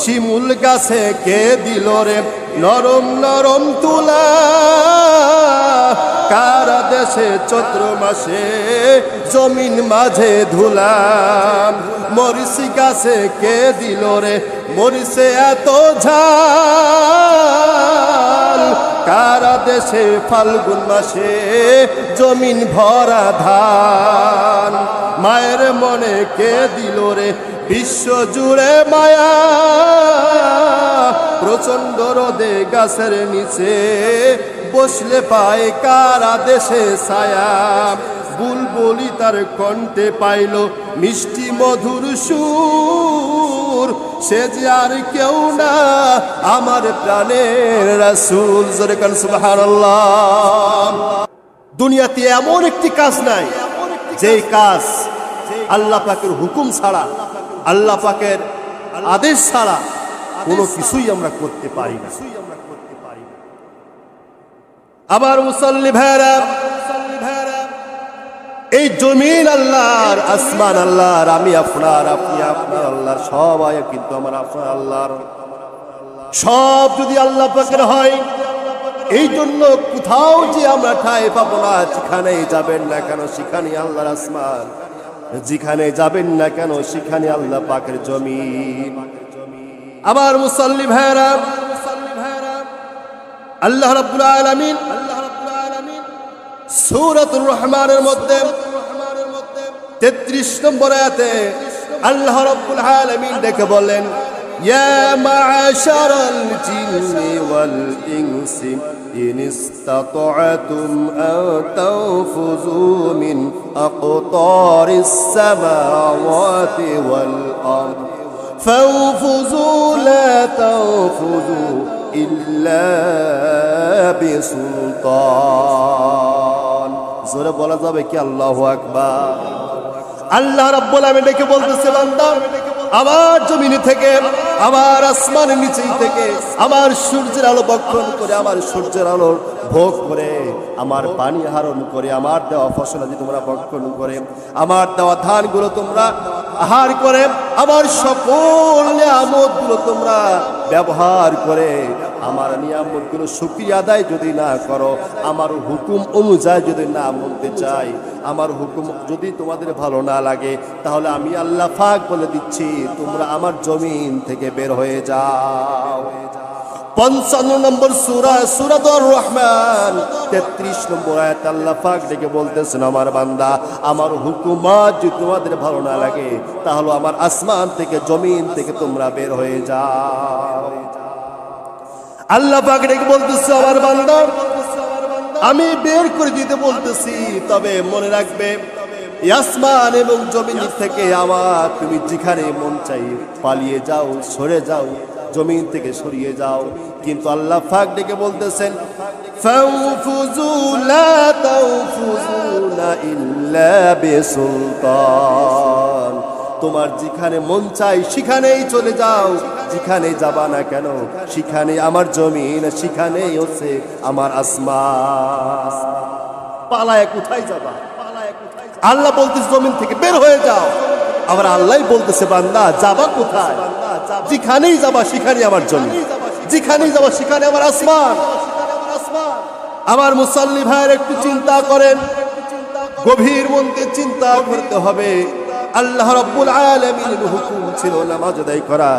শিমুল গাছে কে দিল রে নরম নরম তুলা, কার দেশে চৈত্র মাসে জমিন মাঝে ধুলা। মরিচ গাছে কে দিল রে মরিচে এত ঝাল, কার দেশে ফাল্গুন মাসে জমিন ভরা ধান। মায়ের মনে কে দিল রে বিশ্ব জুড়ে মায়া, প্রচন্ড রোদে গাছের নিচে বসলে পায় কার দেশে ছায়া। বুলবুলি তার কণ্ঠে পাইল মিষ্টি মধুর সুর, সে যে আর কেউ না আমার প্রাণের রাসূল। জোরে কান সুবহানাল্লাহ। দুনিয়াতে এমন একটি কাজ নাই যেই কাজ আল্লাহ পাকের হুকুম ছাড়া, আল্লাহ পাকের আদেশ ছাড়া কোনো কিছুই আমরা করতে পারি না। আবার মুসল্লি ভাইরা, এই জমিন আল্লাহর, আসমান আল্লাহর, আমি আপনার, আপনি আপনার, আল্লাহর, সবাই কিন্তু আমার আপনার আল্লাহর। সব যদি আল্লাহ পাকের হয়, এই জন্য কোথাও যে আমরা ঠাঁই পাবো না। যেখানে যাবেন না কেন সেখানে আল্লাহর আসমান, যেখানে যাবেন না কেন সেখানে আল্লাহ পাকের জমিন। আবার মুসল্লি ভাইরা, আল্লাহ রাব্বুল আলামিন সূরাতুর রহমানের মধ্যে 33 নম্বর আয়াতে আল্লাহ রাব্বুল আলামিন ডেকে বলেন, ইয়া মা'আশারাল জিন্নি ওয়াল ইনসি ইন ইসতাতা'তুম আন তানফুযু মিন আকতারিস সামাওয়াতি ওয়াল আরদ ফানফুযু লা তানফুযু ইল্লা বিসুলতান। জোরে বলা যাবে কি আল্লাহু আকবার। আল্লাহ রাব্বুল আলামিন ডেকে বলতেছে, বান্দা আমার জমিনে থেকে, আমার আসমানের নিচে থেকে, আমার সূর্যের আলো বক্ষণ করে, আমার সূর্যের আলো ভোগ করে, আমার পানি আহরণ করে, আমার দেওয়া ফসলাদি তোমরা ভক্ষণ করে, আমার দেওয়া ধানগুলো তোমরা আহার করে, আমার সকল নিয়ামতগুলো তোমরা ব্যবহার করে, আমার নিয়ামতগুলো শুকরিয়া আদায় যদি না করো, আমার হুকুম অনুযায়ী যদি না মানতে চাই, আমার হুকুম যদি তোমাদের ভালো না লাগে, তাহলে আমি আল্লাহ পাক বলে দিচ্ছি তোমরা আমার জমিন থেকে বের হয়ে যাও। 55 নম্বর সূরা, সূরাতুর রহমান 33 নম্বর আয়াত আল্লাহ পাক ডেকে বলতেছেন, আমার বান্দা আমার হুকুম যদি তোমাদের ভালো না লাগে, তাহলে আমার আসমান থেকে জমিন থেকে তোমরা বের হয়ে যাও। আল্লাহ পাক ডেকে বলতেছে, আমার বান্দা আমি বের করে দিতে বলতেছি, তবে মনে রাখবে আসমান এবং জমিন থেকে আমার তুমি যেখানে মন চাই পালিয়ে যাও, সরে যাও, জমিন থেকে সরিয়ে যাও। কিন্তু আল্লাহ পাক ডেকে বলতেছেন, ফানফুযু লা তানফুযুনা ইল্লা বিসুলতান। তোমার যেখানে মন চাই সেখানেই চলে যাও, যেখানে যাবা না কেন সেখানে আমার জমিন, সেখানেই হচ্ছে আমার আসমান। পালায় কোথায় যাবা? আল্লাহ বলতেছে জমিন থেকে বের হয়ে যাও, আবার আল্লাহ বলতেছে বান্দা যাবা কোথায়? যেখানেই যাবা সেখানে আমার জমিন, যেখানেই যাবা সেখানে আমার আসমান। আমার মুসল্লি ভাইয়ের একটু চিন্তা করেন, গভীর মনকে চিন্তা করতে হবে। আল্লাহ রাব্বুল আলামিনের হুকুম ছিল নামাজ আদায় করা,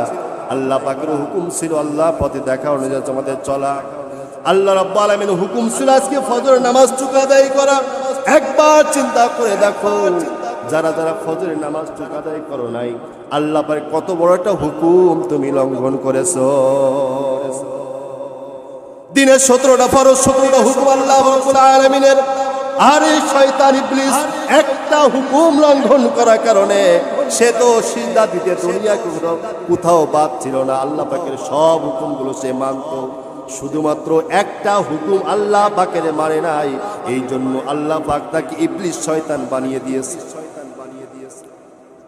আল্লাহ পাকের হুকুম ছিল আল্লাহ পথে দেখা অনুযায়ী আমাদের চলা। আল্লাহ রাব্বুল আলামিনের হুকুম ছিল আজকে ফজরের নামাজ চুকা আদায় করা। একবার চিন্তা করে দেখো, যারা যারা ফজরের নামাজ চুকা আদায় করো নাই, আল্লাহ পাকের কত বড় একটা হুকুম তুমি লঙ্ঘন করেছো। দিনের 17টা ফরজ, 17টা হুকুম আল্লাহ রাব্বুল আলামিনের। আর এই শয়তান ইবলিস একটা হুকুম লঙ্ঘন করার কারণে সে তো সিজদা দিতে দুনিয়া কোথাও বাদ ছিল না। আল্লাহ পাকের সব হুকুমগুলো সে মানত, শুধুমাত্র একটা হুকুম আল্লাহ পাকের মানে নাই। এই জন্য আল্লাহ পাক তাকে ইবলিস শয়তান বানিয়ে দিয়েছে।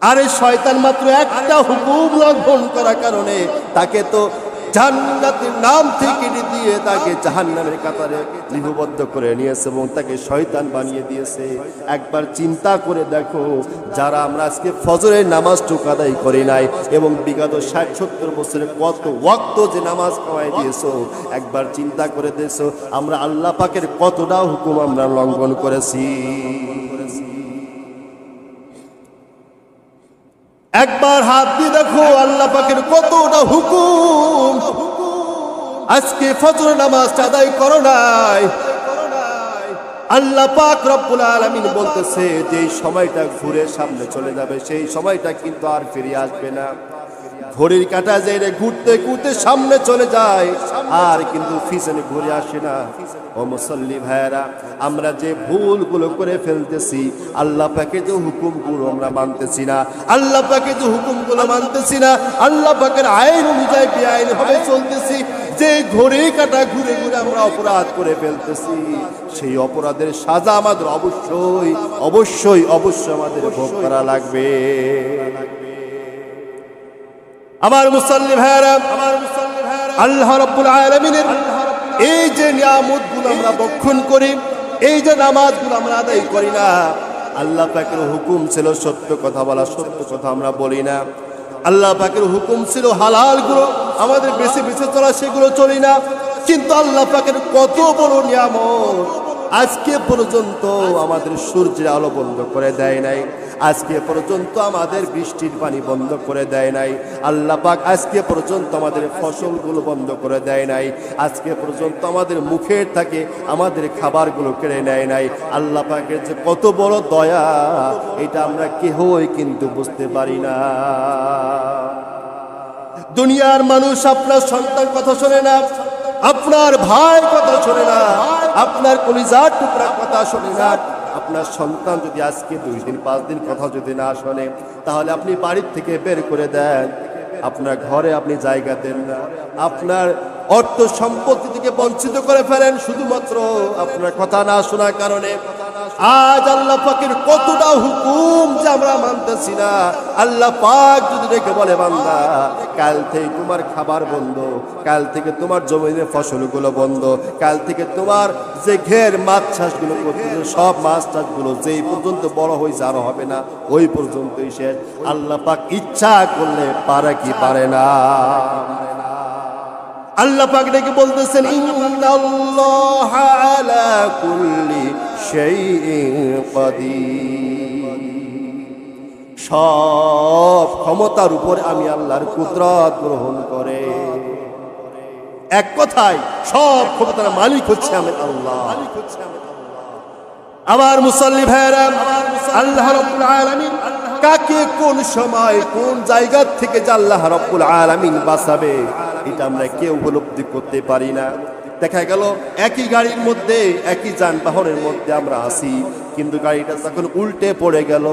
আর এই শয়তান মাত্র একটা হুকুম লঙ্ঘন করার কারণে তাকে তো জান্নাতের নাম থেকে কেটে দিয়ে তাকে জাহান্নামের কাতারে লিপিবদ্ধ করে নিয়েছে এবং তাকে শয়তান বানিয়ে দিয়েছে। একবার চিন্তা করে দেখো, যারা আমরা আজকে ফজরের নামাজটুকু আদায় করি নাই এবং বিগত 60-70 বছরে কত ওয়াক্ত যে নামাজ কামাই দিয়েছো, একবার চিন্তা করে দেখছো আমরা আল্লাহ পাকের কতটা হুকুম আমরা লঙ্ঘন করেছি। একবার হাত দিয়ে দেখো আল্লাহ পাকের কতটা হুকুম। আজকে ফজর নামাজ আদায় করো নাই। আল্লাহ পাক রব্বুল আলামিন বলতেছে যে সময়টা ঘুরে সামনে চলে যাবে সেই সময়টা কিন্তু আর ফিরে আসবে না। ঘড়ির কাঁটা যে ঘুরতে ঘুরতে সামনে চলে যায় আর কিন্তু পিছনে ঘুরে আসে না। ও মুসল্লি ভাইরা, আমরা যে ভুলগুলো করে ফেলতেছি, আল্লাহ পাকের যে হুকুমগুলো আমরা মানতেছি না, আল্লাহ পাকের যে হুকুমগুলো মানতেছি না, আল্লাহ পাকের আইন অনুযায়ী বেআইন ভাবে চলতেছি, যে ঘড়ি কাঁটা ঘুরে ঘুরে আমরা অপরাধ করে ফেলতেছি, সেই অপরাধের সাজা আমাদের অবশ্যই অবশ্যই অবশ্যই আমাদের ভোগ করা লাগবে। আমার মুসল্লি ভাইরা, আল্লাহ রাব্বুল আলামিনের এই যে নিয়ামতগুলো আমরা বক্ষণ করি, এই যে নামাজগুলো আমরা আদায় করি না, আল্লাহ পাকের হুকুম ছিল সত্য কথা বলা, সত্য কথা আমরা বলি না। আল্লাহ পাকের হুকুম ছিল হালালগুলো আমাদের বেশি বেশি চলা, সেগুলো চলি না। কিন্তু আল্লাহ পাকের কত বড় নিয়ামত, আজকে পর্যন্ত আমাদের সূর্যের আলো বন্ধ করে দেয় নাই, আজকে পর্যন্ত আমাদের বৃষ্টির পানি বন্ধ করে দেয় নাই, আল্লাহ পাক আজকে পর্যন্ত আমাদের ফসলগুলো বন্ধ করে দেয় নাই, আজকে পর্যন্ত আমাদের মুখের থেকে আমাদের খাবারগুলো কেড়ে নেয় নাই। আল্লাহ পাকের যে কত বড় দয়া, এটা আমরা কেউই কিন্তু বুঝতে পারি না। দুনিয়ার মানুষ আপনার সন্তান কথা শোনে না, আপনার ভাই কথা শোনে না, আপনার কলিজার টুকরা কথা শোনে না। আপনার সন্তান যদি আজকে 2 দিন 5 দিন কথা যদি না শোনে, তাহলে আপনি বাড়ির থেকে বের করে দেন, আপনার ঘরে আপনি জায়গা দেন না, আপনার অর্থ সম্পত্তি থেকে বঞ্চিত করে ফেলেন শুধুমাত্র আপনার কথা না শোনার কারণে। আজ আল্লাহ পাকের কতটা হুকুম যে আমরা মানতেছি না। আল্লাহ পাক যদি রেখে বলে, বান্দা কাল থেকে তোমার খাবার বন্ধ, কাল থেকে তোমার জমিনের ফসলগুলো বন্ধ, কাল থেকে তোমার যে ঘের মাছ চাষগুলো করতেছে সব মাছ চাষগুলো যেই পর্যন্ত বড় হয়েছে আরো হবে না, ওই পর্যন্তই শেষ। আল্লাহ পাক ইচ্ছা করলে পারে কি পারে না। আল্লাহ পাক ডেকে বলতেছেন, ইন্নাল্লাহা আলা কুল্লি শাইইন কাদির, সব ক্ষমতার উপরে আমি আল্লাহর কুদরত গ্রহণ করে। এক কথায় সব ক্ষমতার মালিক হচ্ছে আমি আল্লাহ। আমার মুসল্লি ভাইরা, আল্লাহ রাব্বুল আলামিন কাকে কোন সময় কোন জায়গা থেকে যে আল্লাহ রাব্বুল আলামিন বাঁচাবে, এটা আমরা কেউ উপলব্ধি করতে পারি না। দেখা গেল একই গাড়ির মধ্যে একই যানবাহনের মধ্যে আমরা আছি, কিন্তু গাড়িটা যখন উল্টে পড়ে গেল,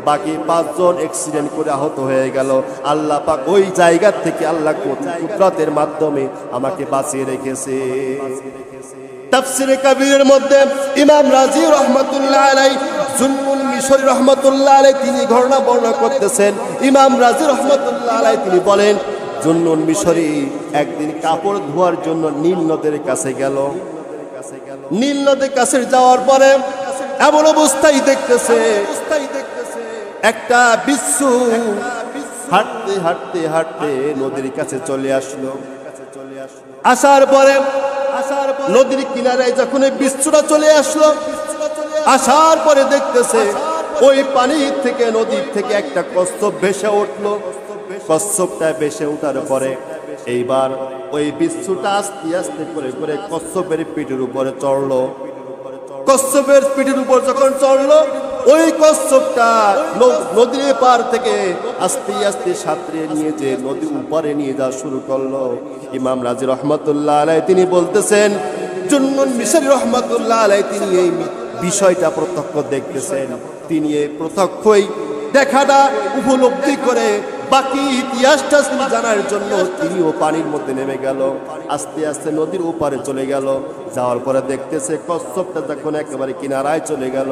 বাকি 5 জন অ্যাক্সিডেন্ট করে আহত হয়ে গেল, আল্লাহ পাক ওই জায়গা থেকে আল্লাহ কুদরতের মাধ্যমে আমাকে বাঁচিয়ে রেখেছে। তাফসীরে কবীরের মধ্যে ইমাম রাজি রাহমাতুল্লাহ আলাইহি, জুন্নুল মিশরি রাহমাতুল্লাহ আলাইহি তিনি ঘটনা বর্ণনা করতেছেন। ইমাম রাজি রাহমাতুল্লাহ আলাইহি তিনি বলেন, জুন্নুল মিশরি একদিন কাপড় ধোয়ার জন্য নীল নদের কাছে গেল। নীল নদের কাছে যাওয়ার পরে এমন অবস্থায় দেখতেছে একটা বিচ্ছু হাঁটতে হাঁটতে হাঁটতে নদীর কাছে চলে আসলো। আসার পরে নদীর কিনারায় যখন বিচ্ছুটা চলে আসলো, আসার পরে দেখতেছে ওই পানি থেকে, নদীর থেকে একটা কচ্ছপ ভেসে উঠলো। কচ্ছপটা ভেসে ওঠার পরে এইবার ওই বিচ্ছুটা আস্তে আস্তে করে করে কচ্ছপের পিঠের উপরে চড়লো। কচ্ছপের পিঠের উপর যখন চড়লো, ওই কচ্ছপটা নদীর পার থেকে আস্তে আস্তে সাঁতরে নিয়ে যে নদীর উপরে নিয়ে যাওয়া শুরু করলো। ইমাম রাজি রহমতুল্লাহ আলাইহি তিনি বলতেছেন, জুন্নুল মিশরি রহমতুল্লাহ আলাইহি তিনি এই বিষয়টা প্রত্যক্ষ দেখতেছেন। তিনি এই প্রত্যক্ষই দেখাটা উপলব্ধি করে বাকি ইতিহাসটা জানার জন্য তিনিও পানির মধ্যে নেমে গেল, আস্তে আস্তে নদীর ওপারে চলে গেল। যাওয়ার পরে দেখতেছে কচ্ছপটা যখন একেবারে কিনারায় চলে গেল,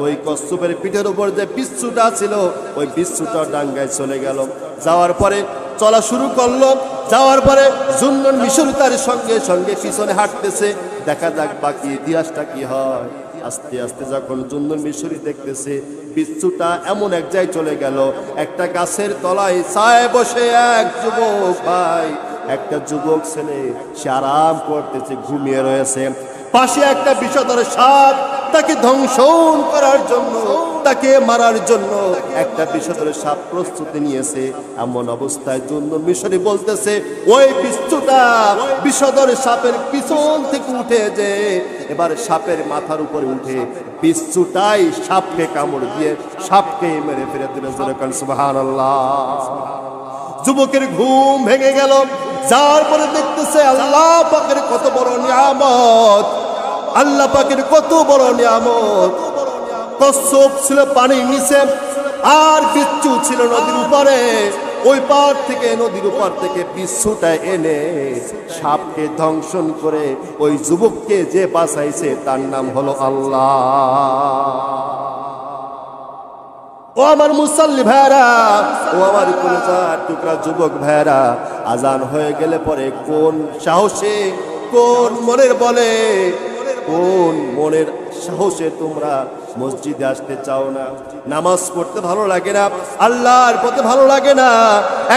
ওই কচ্ছপের পিঠের উপর যে বিচ্ছুটা ছিল ওই বিচ্ছুটা ডাঙ্গায় চলে গেল। যাওয়ার পরে চলা শুরু করলো। যাওয়ার পরে জুন্নুন মিশরী তার সঙ্গে সঙ্গে পিছনে হাঁটতেছে। দেখা যাক বাকি ইতিহাসটা কি হয়। আস্তে আস্তে যখন জুন্নুন মিশরী দেখতেছে বিচ্ছুটা এমন এক জায়গায় চলে গেল, একটা গাছের তলায় ছায় বসে এক যুবক ভাই, একটা যুবক ছেলে সে আরাম করতেছে, ঘুমিয়ে রয়েছে। পাশে একটা বিষধর সাপ তাকে ধ্বংসন করার জন্য, তাকে মারার জন্য একটা বিষধর সাপ প্রস্তুতি নিয়েছে। এমন অবস্থায় জুন্নুন মিশরী বলতেছে, ওই বিচ্ছুটা বিষধর সাপের পিছন থেকে উঠে যে এবার সাপের মাথার উপরে উঠে বিচ্ছুটাই সাপকে কামড় দিয়ে সাপকে মেরে ফেলে দিল। সুবহানাল্লাহ। যুবকের ঘুম ভেঙে গেল। যার পরে দেখতেছে আল্লাহ পাকের কত বড় নিয়ামত, আল্লাহ পাকের কত বড় নিয়ামত। কচ্ছপ ছিল পানির নিচে আর বিচ্ছু ছিল নদীর উপরে। ওই পার থেকে, নদীর উপর থেকে বিচ্ছুটা এনে সাপকে ধ্বংসন করে ওই যুবককে যে বাঁচাইছে তার নাম হলো আল্লাহ। ও আমার মুসল্লি ভাইরা, ও আমার কলিজার টুকরা যুবক ভাইরা, আজান হয়ে গেলে পরে কোন সাহসে, কোন মনের বলে, কোন মনের সাহসে তোমরা মসজিদে আসতে চাও না? নামাজ পড়তে ভালো লাগে না, আল্লাহর পথে ভালো লাগে না?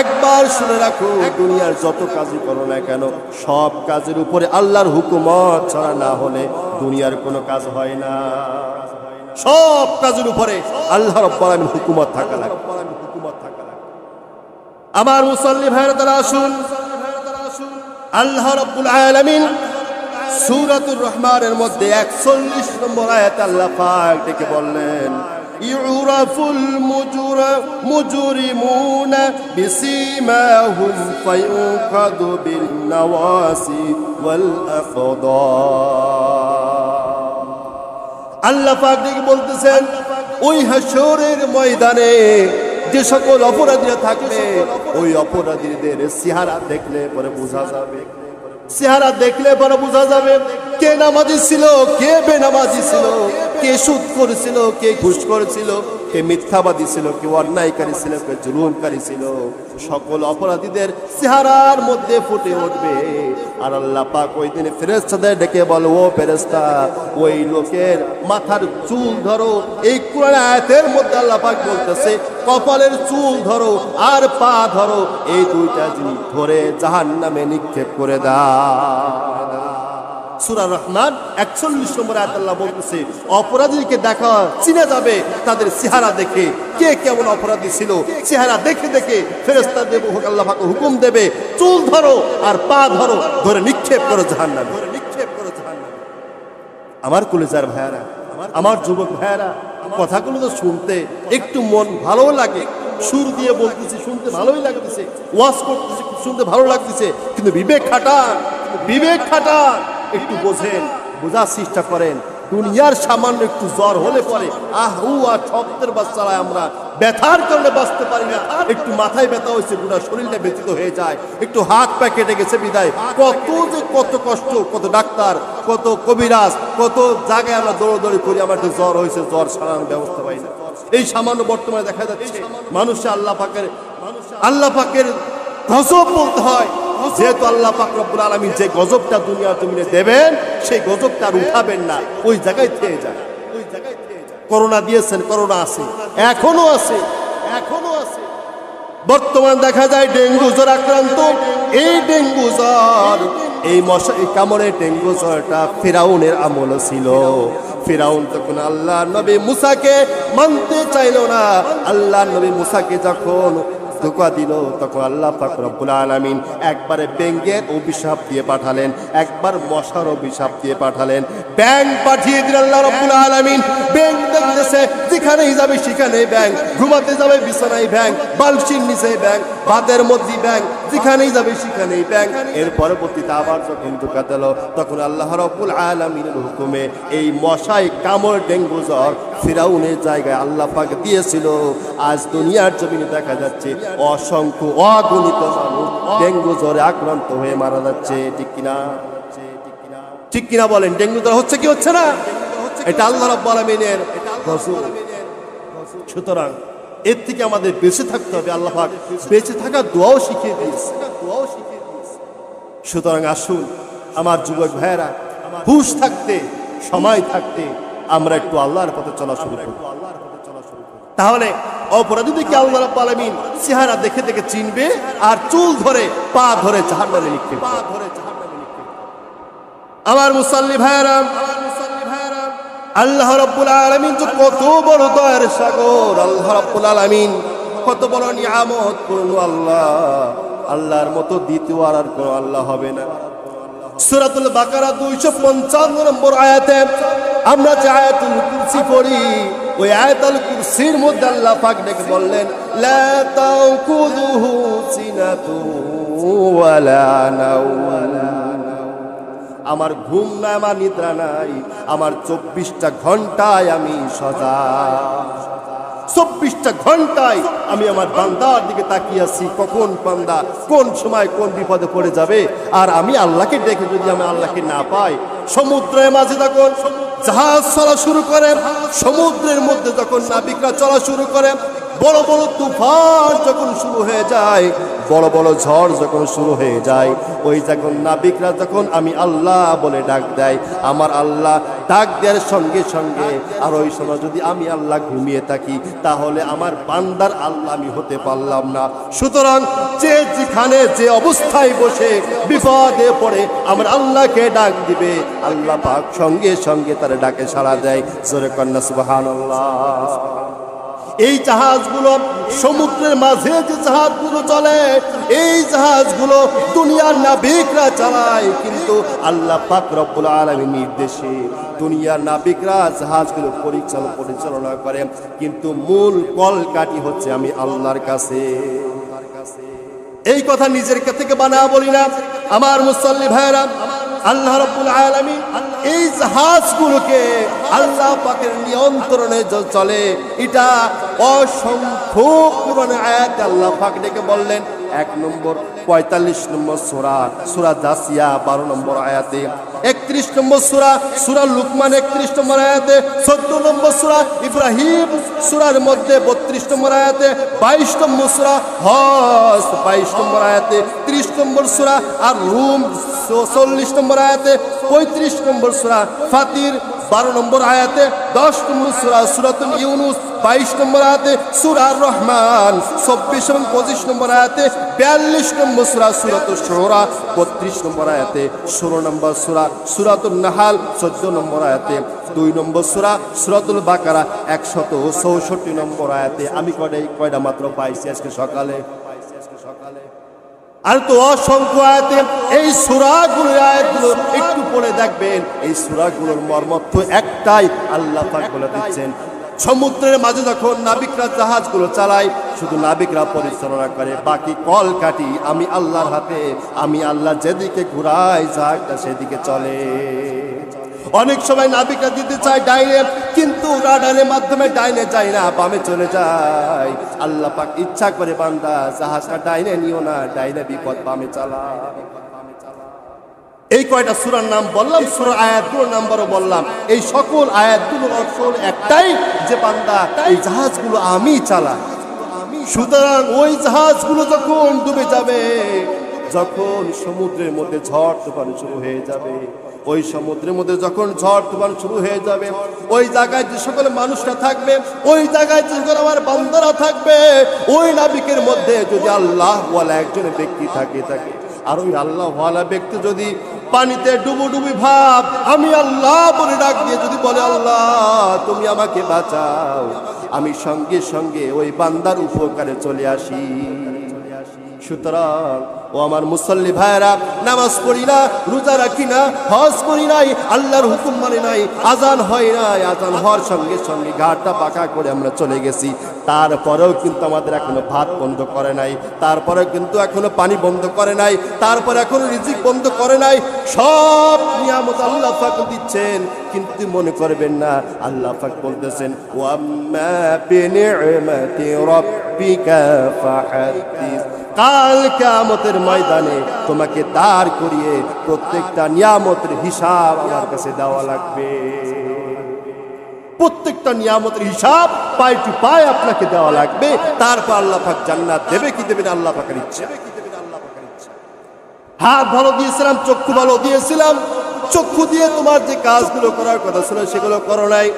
একবার শুনে রাখো, দুনিয়ার যত কাজই করো না কেন, সব কাজের উপরে আল্লাহর হুকুমত ছাড়া না হলে দুনিয়ার কোনো কাজ হয় না। সব কাজের উপরে আল্লাহ রাব্বুল আলামিন হুকুমত থাকা লাগে। আমার মুসল্লি ভাইরা তারা আসুন, আল্লাহ রাব্বুল আলামিন সূরাতুর রহমানের মধ্যে 41 নম্বর আয়াতে আল্লাহ পাক ডেকে বললেন, ইউরাফুল মুজরিমুনা বিসীমাহুম ফায়ুখাযু বিন নাওয়াসি ওয়াল আকদাম। আল্লাহ পাক ডেকে বলতেছেন, ওই হাশরের ময়দানে যে সকল অপরাধীরা থাকবে, ওই অপরাধীদের চেহারা দেখলে পরে বোঝা যাবে, চেহারা দেখলে পরে বোঝা যাবে কে নামাজি ছিল, কে বেনামাজি ছিল, কে সুদ করেছিল, কে ঘুষ করেছিল, কে মিথ্যাবাদী ছিল, কে অন্যায়কারী ছিল, কে জুলুমকারী ছিল। সকল অপরাধীদের চেহারার মধ্যে ফুটে উঠবে। আর আল্লাহ পাক ওই দিনে ফেরেশতাদের ডেকে বলে, ও ফেরেশতা, ওই লোকের মাথার চুল ধরো। এই কোরআন আয়াতের মধ্যে আল্লাহ পাক বলতেছে, কপালের চুল ধরো আর পা ধরো, এই দুইটা জিনিস ধরে জাহান্নামে নিক্ষেপ করে দাও। সূরা রহমান 41 নম্বর আয়াত আল্লাহ বলতেছে, অপরাধীকে দেখা চিনা যাবে তাদের চেহারা দেখে, কে কেমন অপরাধী ছিল। চেহারা দেখে দেখে ফেরেশতা দেব আল্লাহ পাক হুকুম দেবে, চুল ধরো আর পা ধরো, ধরে নিক্ষেপ করো জাহান্নামে। আমার কলিজার ভাইয়ারা, আমার যুবক ভাইয়ারা, কথাগুলো তো শুনতে একটু মন ভালো লাগে। সুর দিয়ে বলতেছি, শুনতে ভালোই লাগতেছে, ওয়াজ করতেছি, শুনতে ভালো লাগতেছে, কিন্তু বিবেক খাটান, বিবেক খাটান, একটু বোঝেন, বোঝার চেষ্টা করেন। দুনিয়ার সামান্য একটু জ্বর হলে পরে আর শব্দের বাচ্চারা আমরা ব্যথার কারণে বাঁচতে পারি না। একটু মাথায় ব্যথা হয়েছে, পুরো শরীরটা ব্যথিত হয়ে যায়, একটু হাত পা কেটে গেছে বিদায়, কত কষ্ট, কত ডাক্তার, কত কবিরাজ, কত জায়গায় আমরা দৌড়দৌড়ি করি, আমার একটু জ্বর হয়েছে, জ্বর সারানোর ব্যবস্থা পাই না। এই সামান্য বর্তমানে দেখা যাচ্ছে মানুষে আল্লাহ পাকের গজব বলতে হয়। যেহেতু আল্লাহ পাক রব্বুল আলামিন যে গজবটা দুনিয়ার জমিনে দেবেন, সেই গজবটা আর উঠাবেন না, ওই জায়গায় থেকে যায়। করোনা দিয়েছেন, করোনা আছে, এখনো আছে। বর্তমান দেখা যায় ডেঙ্গু জ্বর আক্রান্ত। এই ডেঙ্গু জ্বর, এই মশার কামড়ে ডেঙ্গু জ্বরটা ফিরাউনের আমল ছিল। ফিরাউন তখন আল্লাহ নবী মুসাকে মানতে চাইল না। আল্লাহ নবী মুসাকে যখন ধোঁকা দিল, তখন আল্লাহ পাক রব্বুল আলামিন একবারে ব্যাঙের অভিশাপ দিয়ে পাঠালেন, একবার মশার অভিশাপ দিয়ে পাঠালেন। ব্যাঙ পাঠিয়ে দিলেন আল্লাহ রব্বুল আলামিন। ব্যাঙ দেখতেছে, যেখানেই যাবে সেখানেই ব্যাঙ, ঘুমাতে যাবে বিছানায় ব্যাঙ, বালতির নিচে ব্যাঙ, ভাতের মধ্যে ব্যাঙ, যেখানেই যাবে সেখানেই ব্যাঙ। এর পরবর্তীতে আবার যখন ধোঁকা দিল, তখন আল্লাহ রব্বুল আলামিনের হুকুমে এই মশায় কামড় ডেঙ্গু জ্বর ফিরাউনের জায়গায় আল্লাহ পাক দিয়েছিল। আজ দুনিয়ার জমিনে দেখা যাচ্ছে অসংখ্য অগণিত মানুষ ডেঙ্গু জ্বরে আক্রান্ত হয়ে মারা যাচ্ছে। ঠিক কিনা? ঠিক কিনা বলেন? ডেঙ্গু জ্বর হচ্ছে কি হচ্ছে না? এটা আল্লাহ রাব্বুল আলামিনের গজব। সুতরাং এর থেকে আমাদের বেঁচে থাকতে হবে। আল্লাহ পাক বেঁচে থাকার দোয়াও শিখিয়ে দিয়েছে। সুতরাং আসুন আমার যুবক ভাইয়েরা, হুঁশ থাকতে, সময় থাকতে আমরা একটু আল্লাহর পথে চলা শুরু করব। তাহলে অপরাধীদেরকে আল্লাহ রাব্বুল আলামিন চেহারা দেখে দেখে চিনবে আর চুল ধরে পা ধরে জাহান্নামে নিক্ষেপ করবে। আমার মুসাল্লি ভাইয়েরা, আল্লাহ রাব্বুল আলামিন যে কত বড় দয়ার সাগর, আল্লাহ রাব্বুল আলামিন কত বড় নিয়ামত পূর্ণ আল্লাহ। আল্লাহর মতো দ্বিতীয় আর কোন আল্লাহ হবে না। সূরাতুল বাকারা 255 নম্বর আয়াতে আমরা যে আয়াতুল কুরসি পড়ি, ওই আয়াতুল কুরসির মধ্যে আল্লাহ পাক ডেকে বললেন, লা তাকুযুহু সিনাতু ওয়ালা নাওম। আমার ঘুম নাই, আমার নিদ্রা নাই, আমার 24টা ঘন্টায় আমি সজাগ। 24টা ঘন্টায় আমি আমার বান্দার দিকে তাকিয়ে আছি, কখন বান্দা কোন সময় কোন বিপদে পড়ে যাবে। আর আমি আল্লাহকে দেখে যদি আমি আল্লাহকে না পাই, সমুদ্রের মাঝে যখন জাহাজ চলা শুরু করে, সমুদ্রের মধ্যে যখন নাবিকরা চলা শুরু করে, বড় বড় তুফান যখন শুরু হয়ে যায়, বড় বড় ঝড় যখন শুরু হয়ে যায়, ওই যখন নাবিকরা যখন আমি আল্লাহ বলে ডাক দেয়, আমার আল্লাহ ডাক দেওয়ার সঙ্গে সঙ্গে আর ওই সময় যদি আমি আল্লাহ ঘুমিয়ে থাকি, তাহলে আমার বান্দার আল্লাহ আমি হতে পারলাম না। সুতরাং যে যেখানে যে অবস্থায় বসে বিপদে পড়ে আমার আল্লাহকে ডাক দিবে, আল্লাহ পাক সঙ্গে সঙ্গে তার ডাকে সাড়া দেয়। জোরে কন্যা সুবহানাল্লাহ। এই জাহাজগুলো সমুদ্রের মাঝে যে জাহাজগুলো চলে, এই জাহাজগুলো দুনিয়ার নাবিকরা চালায়, কিন্তু আল্লাহ পাক রব্বুল আলামিন নির্দেশে দুনিয়ার নাবিকরা জাহাজগুলো পরিচালনা করে, কিন্তু মূল কলকাঠি হচ্ছে আমি আল্লাহর কাছে। এই কথা নিজের থেকে বানায়া বলি না আমার মুসল্লি ভাইরা। আল্লাহ রাব্বুল আলামিন এই জাহাজগুলোকে আল্লাহ পাকের নিয়ন্ত্রণে চলে। এটা অসংখ্য কোরআনের আয়াতে আল্লাহ পাক ডেকে বললেন। 1 নম্বর 45 নম্বর সূরা জাসিয়া 12 নম্বর আয়াতে, 31 নম্বর সূরা লুকমান 31 নম্বর আয়াতে, 14 নম্বর সূরা ইব্রাহিম সূরার মধ্যে 32 নম্বর আয়াতে, 22 নম্বর সূরা হজ 22 নম্বর আয়াতে, 30 নম্বর সূরা আর রুম 40 নম্বর আয়াতে, 35 নম্বর সূরা ফাতির 12 নম্বর আয়াতে, 10 নম্বর সূরাতুল ইউনুস 22 নম্বর আয়াতে, সূরা আর রহমান 24 এবং 25 নম্বর আয়াতে, 42 নম্বর সূরাতুশ শুরা 32 নম্বর আয়াতে, 16 নম্বর সূরাতুন নাহাল 14 নম্বর আয়াতে, 2 নম্বর সূরাতুল বাকারা 164 নম্বর আয়াতে। আমি কয়টা মাত্র পাইছি আজকে সকালে, আর তো অসংখ্য আয়াতে। এই সূরাগুলোর আয়াতগুলো একটু পড়ে দেখবেন, এই সূরাগুলোর মর্ম তো একটাই। আল্লাহ পাক বলে দিচ্ছেন, সমুদ্রের মাঝে যখন নাবিকরা জাহাজগুলো চালায়, শুধু নাবিকরা পরিচালনা করে, বাকি কলকাঠি আমি আল্লাহর হাতে। আমি আল্লাহ যেদিকে ঘুরাই জাহাজটা সেদিকে চলে। অনেক সময় নাবিকরা দিতে চায় ডাইনে, কিন্তু রাডারের মাধ্যমে ডাইনে যায় না, বামে চলে যায়। আল্লাহ পাক ইচ্ছা করে বান্দা জাহাজটা ডাইনে নিও না, ডাইনে বিপদ, বামে চালা। এই কয়টা সূরার নাম বললাম, সূরা আয়াতগুলোর নাম্বারও বললাম। এই সকল আয়াতগুলোর অর্থ একটাই, যে বান্দা এই জাহাজগুলো আমি চালাই। সুতরাং ওই জাহাজগুলো যখন ডুবে যাবে, যখন সমুদ্রের মধ্যে ঝড় তুফান শুরু হয়ে যাবে, ওই সমুদ্রের মধ্যে যখন ঝড় তুফান শুরু হয়ে যাবে, ওই জায়গায় যে সকল মানুষরা থাকবে, ওই জায়গায় যে সকল আমার বান্দারা থাকবে, ওই নাবিকের মধ্যে যদি আল্লাহ ওয়ালা একজন ব্যক্তি থাকে, আর ওই আল্লাহ ওয়ালা ব্যক্তি যদি পানিতে ডুবুডুবি ভাব আমি আল্লাহ বলে ডাক দিয়ে যদি বলে, আল্লাহ তুমি আমাকে বাঁচাও, আমি সঙ্গে সঙ্গে ওই বান্দার উপকারে চলে আসি। সুতরাং ও আমার মুসল্লি ভাইরা, নামাজ পড়ি না, রোজা রাখি না, হজ করি নাই, আল্লাহর হুকুম মানে নাই, আজান হয় নাই, আজান হওয়ার সঙ্গে সঙ্গে ঘাটটা পাকা করে আমরা চলে গেছি, তারপরেও কিন্তু আমাদের এখনো ভাত বন্ধ করে নাই, তারপরেও কিন্তু এখনো পানি বন্ধ করে নাই, তারপরে এখনো রিজিক বন্ধ করে নাই। সব নিয়ামত আল্লাহ পাক দিচ্ছেন, কিন্তু মনে করবেন না, আল্লাহ পাক বলতেছেন, ওয়াম্মা বিনি'মাতি রাব্বিকা ফাহাদ্দিস। কাল কিয়ামতের ময়দানে তোমাকে দাঁড় করিয়ে প্রত্যেকটা নিয়ামতের হিসাব আমার কাছে দেওয়া লাগবে। প্রত্যেকটা নিয়ামতের হিসাব পাই টু পাই আপনাকে দেওয়া লাগবে। তারপর আল্লাহ পাক জান্নাত দেবে কি দেবে না আল্লাহ পাকের ইচ্ছা। হাত ভালো দিয়েছিলাম, চক্ষু ভালো দিয়েছিলাম, চক্ষু দিয়ে তোমার যে কাজগুলো করার কথা ছিল সেগুলো করো নাই।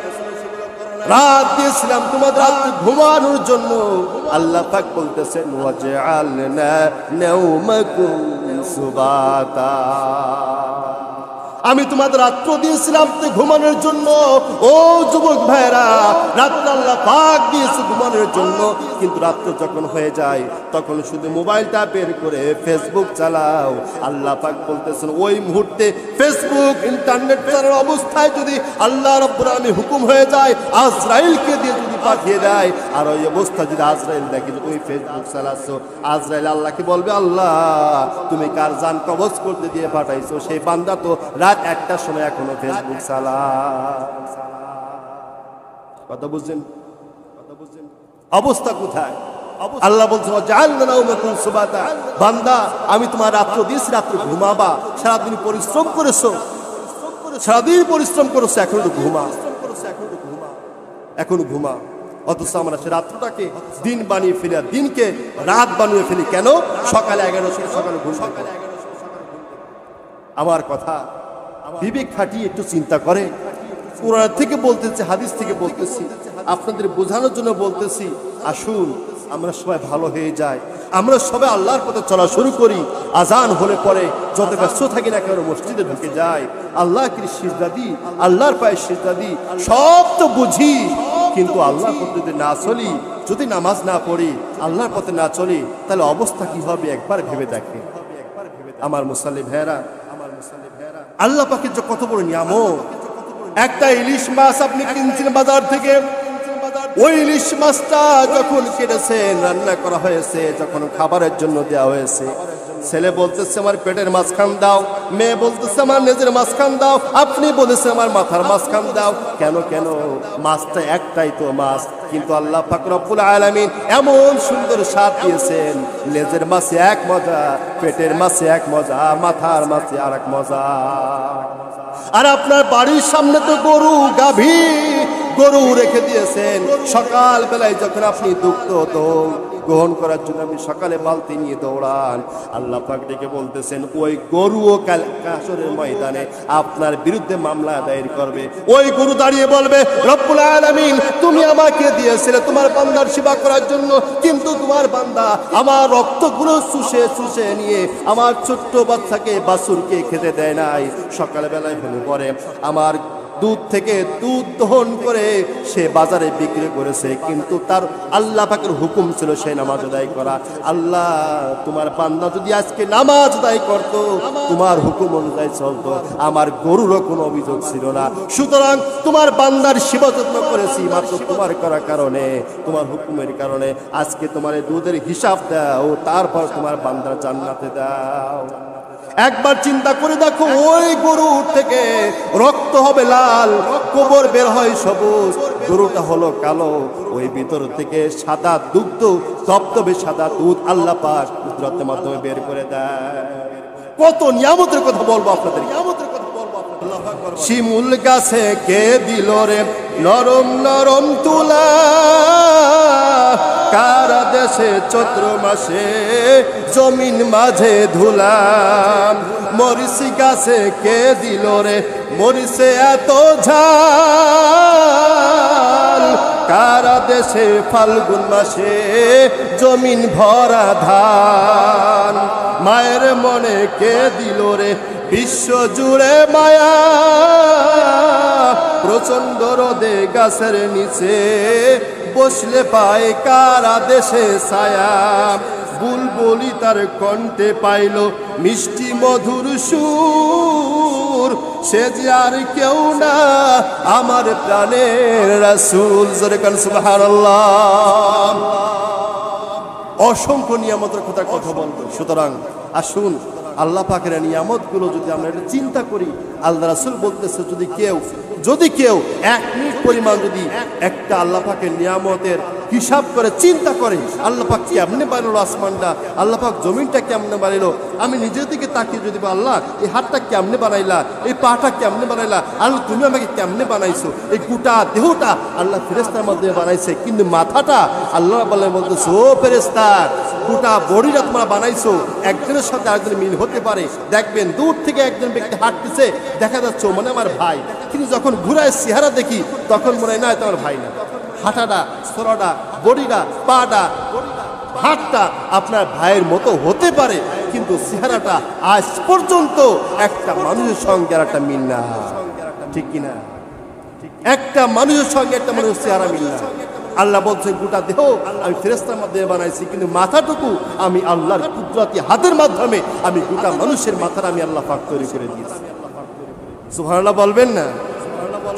রাত দিয়েছিলাম তোমার রাত্রে ঘুমানোর জন্য, আল্লাহ পাক বলতেছেন ওয়াজআলনা নাওমাকুম সুবাতা, আমি তোমাদের রাত্র দিয়েছিলাম ঘুমানোর জন্য। ও যুবক ভাইরা, রাত্র আল্লাহ পাক দিয়েছে ঘুমানোর জন্য, কিন্তু রাত্র যখন হয়ে যায় তখন শুধু মোবাইলটা বের করে ফেসবুক চালাও। আল্লাহ পাক বলতেছেন ওই মুহূর্তে ফেসবুক ইন্টারনেট চালানোর অবস্থায় যদি আল্লাহ রাব্বুল আলামিন হুকুম হয়ে যায় আজরাইলকে দিয়ে যদি পাঠিয়ে দেয়, আর ওই অবস্থা যদি আজরাইল দেখে যে তুমি ফেসবুক চালাচ্ছ, আজরাইল আল্লাহকে বলবে আল্লাহ তুমি কার জান কবজ করতে দিয়ে পাঠাইছো, সেই বান্দা তো রাত 1টার সময় এখনো ফেসবুক চালায়। কথা বুঝছেন? অবস্থা কোথায়? আল্লাহ বলছে ওয়াজআলনা নাওমাকুম সুবাতা, বান্দা আমি তোমার রাত্র দিয়েছি, রাত্রে ঘুমাবা। সারাদিন পরিশ্রম করেছো, সারাদিন পরিশ্রম করেছো, এখন তো ঘুমা, এখন ঘুমা। অথচ আমরা সে রাত্রটাকে দিন বানিয়ে ফেলি, দিনকে রাত বানিয়ে ফেলি। কেন? সকালে 11টায় সকালে ঘুম। আমার কথা বিবেক খাটিয়ে একটু চিন্তা করে। কোরআন থেকে বলতেছি, হাদিস থেকে বলতেছি, আপনাদের বোঝানোর জন্য বলতেছি। আসুন আমরা সবাই ভালো হয়ে যাই, আমরা সবাই আল্লাহর পথে চলা শুরু করি। আজান হলে পরে যত ব্যস্ত থাকি না কেন মসজিদে ঢুকে যাই, আল্লাহকে সিজদা দিই, আল্লাহর পায়ে সিজদা দিই। সব তো বুঝি, কিন্তু আল্লাহর পথে যদি না চলি, যদি নামাজ না পড়ি, আল্লাহর পথে না চলি, তাহলে অবস্থা কি হবে একবার ভেবে দেখে। আমার মুসল্লি ভাইরা, আল্লাহ পাকের যে কত বড় নিয়ামত। একটা ইলিশ মাছ আপনি কিনছেন বাজার থেকে, ওই ইলিশ মাছটা যখন কেটেছেন, রান্না করা হয়েছে, যখন খাবারের জন্য দেওয়া হয়েছে, ছেলে বলতেছে আমার পেটের মাঝখান দাও, মেয়ে বলতেছে আমার নেজের মাঝখান দাও, আপনি বলেছেন আমার মাথার মাঝখান দাও। কেন কেন? মাছটা একটাই তো মাছ, কিন্তু আল্লাহ পাক রব্বুল আলামিন এমন সুন্দর স্বাদ দিয়েছেন। লেজের মাছে এক মজা, পেটের মাছে এক মজা, মাথার মাছে আর এক মজা। আর আপনার বাড়ির সামনে তো গরু, গাভী, গরু রেখে দিয়েছেন। সকাল বেলায় যখন আপনি দুগ্ধ গ্রহণ করার জন্য আপনি সকালে বালতি নিয়ে দৌড়ান, আল্লাহ পাক ডেকে বলতেছেন ওই গরুও কাল হাসরের ময়দানে আপনার বিরুদ্ধে মামলা দায়ের করবে। ওই গরু দাঁড়িয়ে বলবে রব্বুল আলামিন তুমি আমাকে দিয়েছিলে তোমার বান্দার সেবা করার জন্য, কিন্তু তোমার বান্দা আমার রক্তগুলো চুষে চুষে নিয়ে আমার ছোট্ট বাচ্চাকে, বাছুরকে খেতে দেয় নাই। সকালবেলায় হলে পরে আমার দুধ থেকে দুধ দহন করে সে বাজারে বিক্রি করেছে, কিন্তু তার আল্লাহ পাকের হুকুম ছিল সে নামাজ আদায় করা। আল্লাহ তোমার বান্দা যদি আজকে নামাজ আদায় করতো, তোমার হুকুম অনুযায়ী চলতো, আমার গরুরও কোনো অভিযোগ ছিল না। সুতরাং তোমার বান্দার সেবা যত্ন করেছি মাত্র তোমার করার কারণে, তোমার হুকুমের কারণে। আজকে তোমার দুধের হিসাব দাও, তারপর তোমার বান্দার জান্নাতে দাও। একবার চিন্তা করে দেখো, ওই গরু থেকে রক্ত হবে লাল, গোবর বের হয় সবুজ, গরুটা হলো কালো, ওই ভিতর থেকে সাদা দুগ্ধ, ধবধবে সাদা দুধ আল্লাহ পাক কুদরতের মাধ্যমে বের করে দেয়। কত নিয়ামতের কথা বলবো আপনাদের, নিয়ামতের কথা বলবো। শিমুল গাছে কে দিল রে নরম নরম তুলা, কারা দেশে চৈত্র মাসে জমিন মাঝে ধুলা। মরিচ গাছে কে দিল রে মরিচে এত ঝাল, কারা দেশে ফাল্গুন মাসে জমিন ভরা ধান। মায়ের মনে কে দিল রে বিশ্ব জুড়ে মায়া, প্রচন্ড রোদে গাছের নিচে বসলে পায় কারা দেশে ছায়া। বুলবুলি তার কণ্ঠে পাইল মিষ্টি মধুর সুর, সে যে আর কেউ না আমার প্রাণের রাসূল। জোরে কান সুবহানাল্লাহ। অসংখ্য নিয়ামতের কথা বলবো। সুতরাং আসুন আল্লাহ পাকের নিয়ামতগুলো যদি আমরা চিন্তা করি, আল্লাহ রাসূল বলতেছে যদি কেউ 1 মিনিট পরিমাণ যদি একটা আল্লাহ পাকের নিয়ামতের হিসাব করে চিন্তা করে আল্লাহ পাক কেমনে বানালো আসমানটা, আল্লাহ পাক জমিনটা কেমনে বানাইলো। আমি নিজের দিকে তাকিয়ে যদি আল্লাহ এই হাতটা কেমনে বানাইলা, এই পাটা কেমনে বানাইলা, আল্লাহ তুমি আমাকে কেমনে বানাইছো, এই গোটা দেহটা আল্লাহ ফেরেশতার মাধ্যমে বানাইছে, কিন্তু মাথাটা আল্লাহ বলতেছে ও ফেরেশতা গোটা বডিটা তোমরা বানাইছো, একজনের সাথে আরেকজনের মিল হতে পারে। দেখবেন দূর থেকে একজন ব্যক্তি হাঁটতেছে, দেখা যাচ্ছে মানে আমার ভাই, কিন্তু যখন ঘুরায় চেহারা দেখি তখন মনে হয় না তোমার ভাই না। হাঁটাটা, ছোড়াটা, বডিটা, পাটা, হাতটা আপনার ভাইয়ের মতো হতে পারে, কিন্তু চেহারাটা আজ পর্যন্ত একটা মানুষের সঙ্গে আর একটা মিল না, ঠিক কিনা? একটা মানুষের সঙ্গে একটা মানুষের চেহারা মিল না। আল্লাহ বলছে গোটা দেহ আমি ফেরেশতার মাধ্যমে বানাইছি, কিন্তু মাথাটুকু আমি আল্লাহর কুদরতি হাতের মাধ্যমে আমি গোটা মানুষের মাথার আমি আল্লাহ পাক তৈরি করে দিয়েছি। সুবহানাল্লাহ বলবেন না?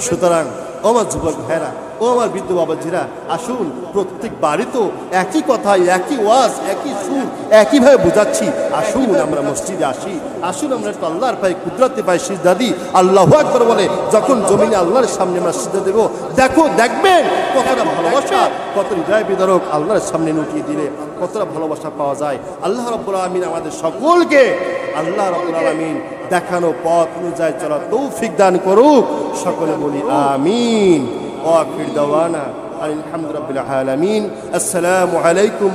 সুতরাং ও আমার যুবক ভাইরা, ও আমার বৃদ্ধ বাবাজিরা, আসুন প্রত্যেক বাড়ি তো একই কথা, একই ওয়াজ, একই সুর, একইভাবে বোঝাচ্ছি। আসুন আমরা মসজিদে আসি, আসুন আমরা একটু আল্লাহর পায়ে কুদরতি পায়ে সিজদা দিই। আল্লাহু আকবার বলে যখন জমিনে আল্লাহর সামনে আমরা সিজদা দেব, দেখবেন কতটা ভালোবাসা, কত হৃদয় বিদারক আল্লাহর সামনে উঠিয়ে দিলে কতটা ভালোবাসা পাওয়া যায়। আল্লাহ রাব্বুল আলামিন আমাদের সকলকে আল্লাহ রাব্বুল আলামিন দেখানো পথ অনুযায়ী চলার তৌফিক দান করুক। সকলে বলি আমিন। ওয়া আখির দাওয়ানা আলহামদুলিল্লাহি রাব্বিল আলামিন। আসসালামু আলাইকুম।